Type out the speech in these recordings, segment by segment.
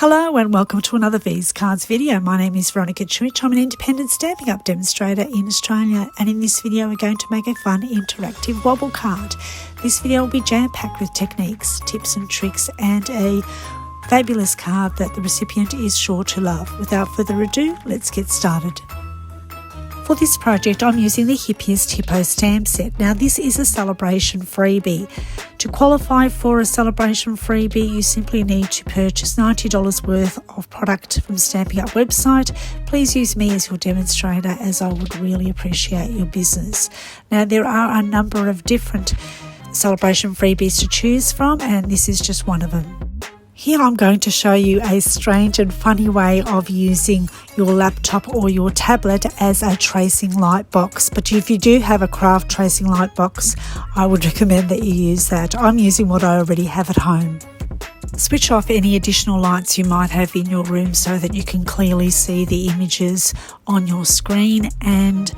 Hello and welcome to another V's Cards video. My name is Veronika Čuić. I'm an independent Stampin' Up demonstrator in Australia, and in this video we're going to make a fun interactive wobble card. This video will be jam-packed with techniques, tips and tricks, and a fabulous card that the recipient is sure to love. Without further ado, let's get started. For this project, I'm using the Hippiest Hippo stamp set. Now, this is a Sale-a-bration freebie. To qualify for a Sale-a-bration freebie, you simply need to purchase $90 worth of product from Stampin' Up website. Please use me as your demonstrator, as I would really appreciate your business. Now, there are a number of different Sale-a-bration freebies to choose from, and this is just one of them. Here I'm going to show you a strange and funny way of using your laptop or your tablet as a tracing light box. But if you do have a craft tracing light box, I would recommend that you use that. I'm using what I already have at home. Switch off any additional lights you might have in your room so that you can clearly see the images on your screen, and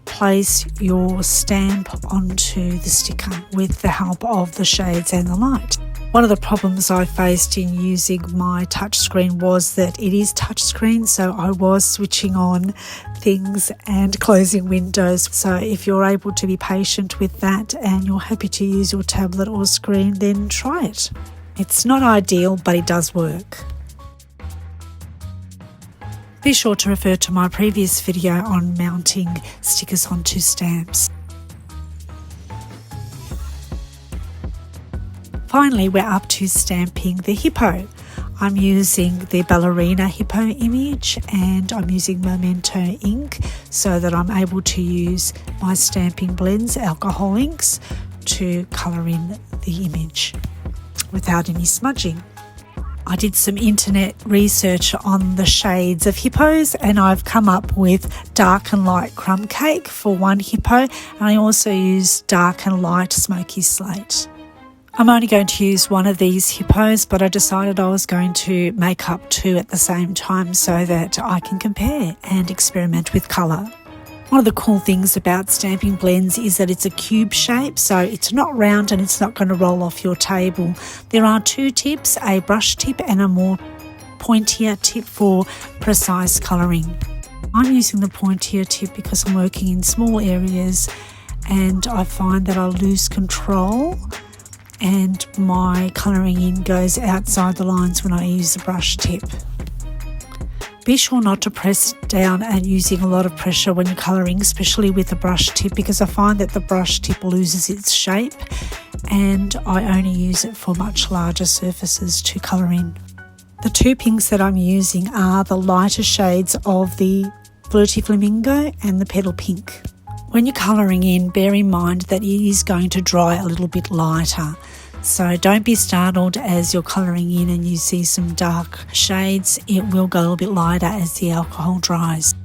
place your stamp onto the sticker with the help of the shades and the light. One of the problems I faced in using my touchscreen was that it is touchscreen, so I was switching on things and closing windows. So if you're able to be patient with that and you're happy to use your tablet or screen, then try it. It's not ideal, but it does work. Be sure to refer to my previous video on mounting stickers onto stamps. Finally, we're up to stamping the hippo. I'm using the ballerina hippo image, and I'm using Memento ink so that I'm able to use my Stampin Blends alcohol inks to colour in the image without any smudging. I did some internet research on the shades of hippos, and I've come up with dark and light crumb cake for one hippo, and I also used dark and light smoky slate. I'm only going to use one of these hippos, but I decided I was going to make up two at the same time so that I can compare and experiment with colour. One of the cool things about Stampin Blends is that it's a cube shape, so it's not round and it's not going to roll off your table. There are two tips, a brush tip and a more pointier tip for precise colouring. I'm using the pointier tip because I'm working in small areas and I find that I lose control and my colouring in goes outside the lines when I use the brush tip. Be sure not to press down and using a lot of pressure when you're colouring, especially with the brush tip, because I find that the brush tip loses its shape and I only use it for much larger surfaces to colour in. The two pinks that I'm using are the lighter shades of the Flirty Flamingo and the Petal Pink. When you're colouring in, bear in mind that it is going to dry a little bit lighter. So don't be startled as you're colouring in and you see some dark shades. It will go a little bit lighter as the alcohol dries.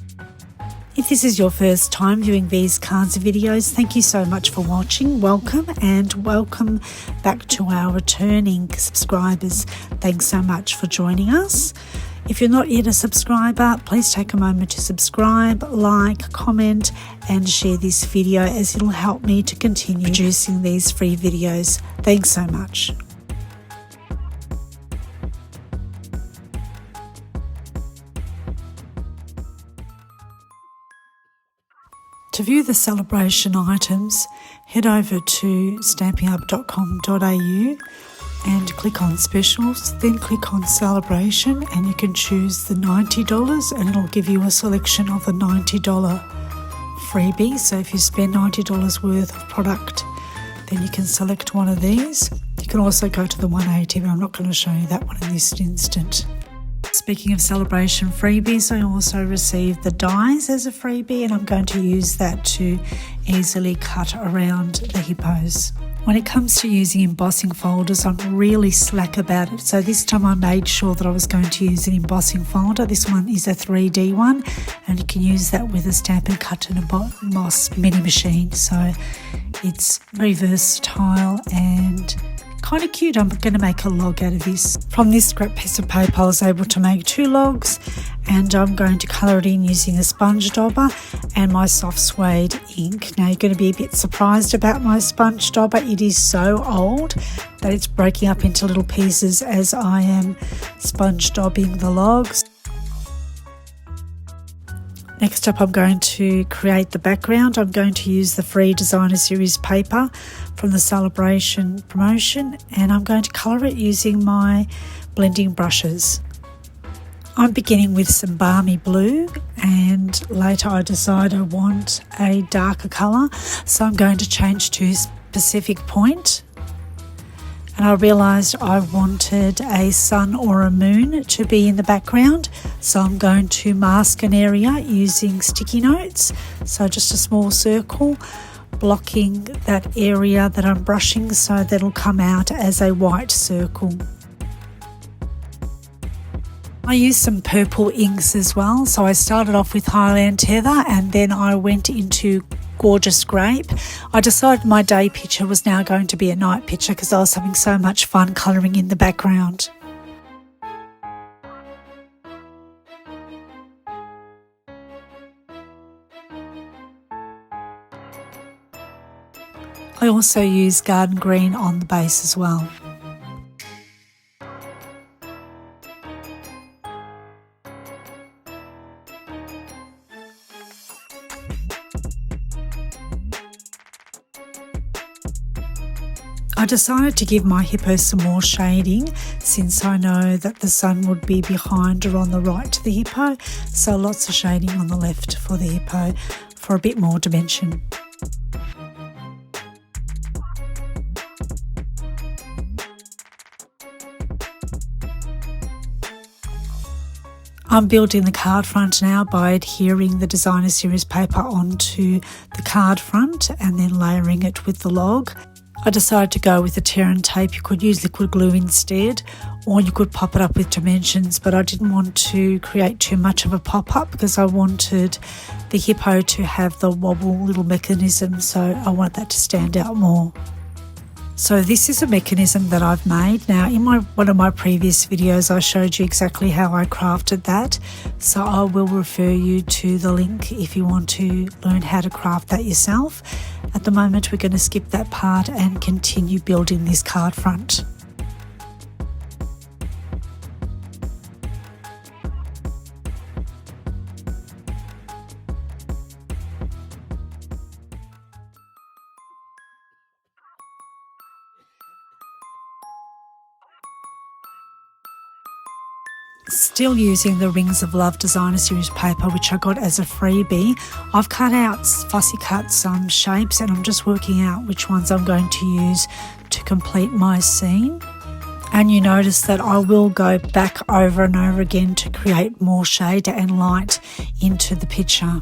If this is your first time viewing these cards videos, thank you so much for watching. Welcome, and welcome back to our returning subscribers. Thanks so much for joining us. If you're not yet a subscriber, please take a moment to subscribe, like, comment and share this video, as it'll help me to continue producing these free videos. Thanks so much. To view the Sale-a-bration items, head over to stampinup.com.au and click on specials, then click on Sale-a-bration, and you can choose the $90 and it'll give you a selection of the $90 freebie. So if you spend $90 worth of product, then you can select one of these. You can also go to the 180, but I'm not going to show you that one in this instant. Speaking of Sale-a-bration freebies, I also received the dies as a freebie, and I'm going to use that to easily cut around the hippos. When it comes to using embossing folders, I'm really slack about it. So this time I made sure that I was going to use an embossing folder. This one is a 3D one, and you can use that with a Stampin' Cut and Emboss mini machine. So it's very versatile and Kind of cute. I'm going to make a log out of this. From this scrap piece of paper I was able to make 2 logs, and I'm going to colour it in using a sponge dauber and my soft suede ink. Now you're going to be a bit surprised about my sponge dauber. It is so old that it's breaking up into little pieces as I am sponge daubing the logs. Next up, I'm going to create the background. I'm going to use the free designer series paper from the Sale-a-bration promotion, and I'm going to colour it using my blending brushes. I'm beginning with some balmy blue, and later I decide I want a darker colour, so I'm going to change to Pacific Point. And I realised I wanted a sun or a moon to be in the background, so I'm going to mask an area using sticky notes. So just a small circle blocking that area that I'm brushing so that it'll come out as a white circle. I used some purple inks as well, so I started off with Highland Heather and then I went into Gorgeous Grape. I decided my day picture was now going to be a night picture because I was having so much fun colouring in the background. I also used Garden Green on the base as well. I decided to give my hippo some more shading since I know that the sun would be behind or on the right to the hippo, so lots of shading on the left for the hippo for a bit more dimension. I'm building the card front now by adhering the designer series paper onto the card front and then layering it with the log. I decided to go with the tear and tape. You could use liquid glue instead, or you could pop it up with dimensions, but I didn't want to create too much of a pop-up because I wanted the hippo to have the wobble little mechanism, so I wanted that to stand out more. So this is a mechanism that I've made. Now in one of my previous videos I showed you exactly how I crafted that, so I will refer you to the link if you want to learn how to craft that yourself. At the moment we're going to skip that part and continue building this card front. Still using the Rings of Love designer series paper, which I got as a freebie, I've fussy cut some shapes, and I'm just working out which ones I'm going to use to complete my scene. And you notice that I will go back over and over again to create more shade and light into the picture.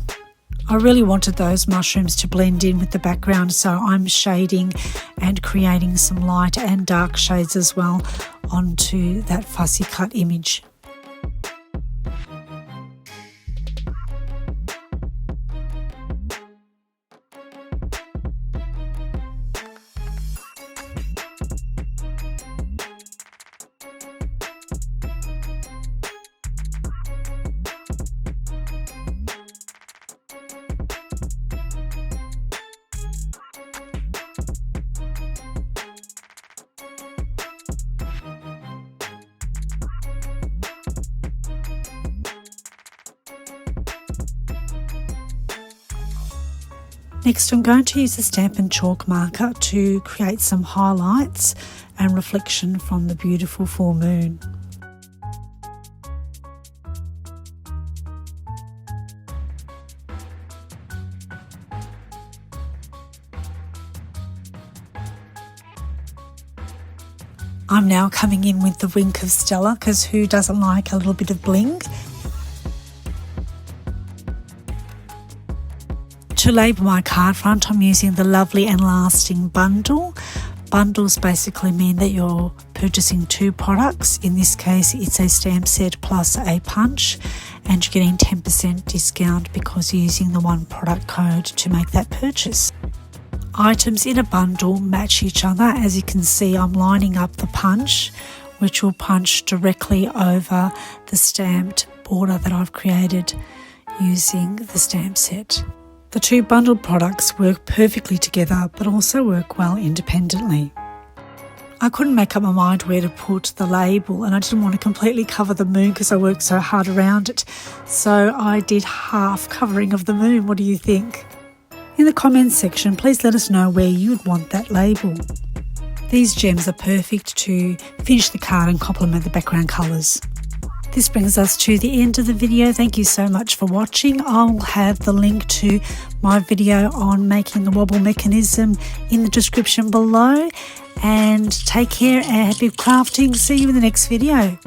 I really wanted those mushrooms to blend in with the background, so I'm shading and creating some light and dark shades as well onto that fussy cut image. Next, I'm going to use the Stampin' chalk marker to create some highlights and reflection from the beautiful full moon. I'm now coming in with the wink of Stella, because who doesn't like a little bit of bling? To label my card front, I'm using the Lovely and Lasting bundle. Bundles basically mean that you're purchasing 2 products. In this case, it's a stamp set plus a punch, and you're getting 10% discount because you're using the 1 product code to make that purchase. items in a bundle match each other. As you can see, I'm lining up the punch, which will punch directly over the stamped border that I've created using the stamp set. The two bundled products work perfectly together, but also work well independently. I couldn't make up my mind where to put the label, and I didn't want to completely cover the moon because I worked so hard around it. So I did half covering of the moon. What do you think? In the comments section, please let us know where you'd want that label. These gems are perfect to finish the card and complement the background colours. This brings us to the end of the video. Thank you so much for watching. I'll have the link to my video on making the wobble mechanism in the description below. And take care and happy crafting. See you in the next video.